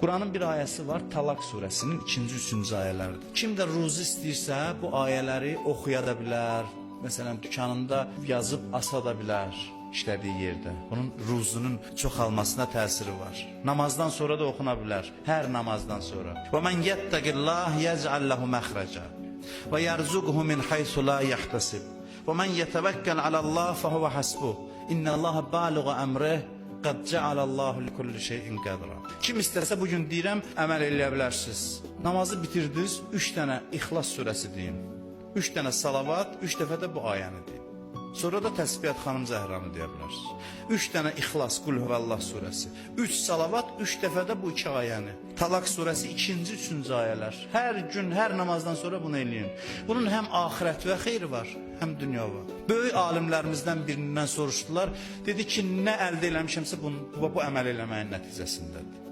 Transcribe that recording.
Quranın bir ayəsi var, Talaq surəsinin 2-ci, 3-cü ayələridir. Kim də ruzi istəyirsə, bu ayələri oxuya da bilər. Məsələn, dükanında yazıb asa da bilər işlədiyi yerdə. Bunun ruzunun çoxalmasına təsiri var. Namazdan sonra da oxuna bilər, hər namazdan sonra. Və mən yettəqillah yəc'al lehu məxrəcə və yərzuqhu min haysu la yahtasib və mən yetəvəkkəl alallah fəhuvə hasbuh innəllaha balighu əmrih qad cəalallahu likulli şeyin qədra. Kim istəsə bugün deyirəm, əməl eləyə bilərsiniz. Namazı bitirdiniz, 3 dənə İxlas surəsi deyin. 3 dənə salavat, 3 dəfə də bu ayəni deyin. Sonra da təsbihat xanım Zəhranı deyə bilərsiniz. 3 dənə İxlas, Qul Huvallah surəsi. 3 salavat, 3 dəfə də bu 2 ayəni. Talaq surəsi 2-ci, 3-cü ayələr. Hər gün, hər namazdan sonra bunu eləyin. Bunun həm axirət və xeyri var, həm dünya var. Böyük alimlərimizdən birindən soruşdular. Dedi ki, nə əldə eləmişəmsə bu əməl eləməyin nəticəsindədir.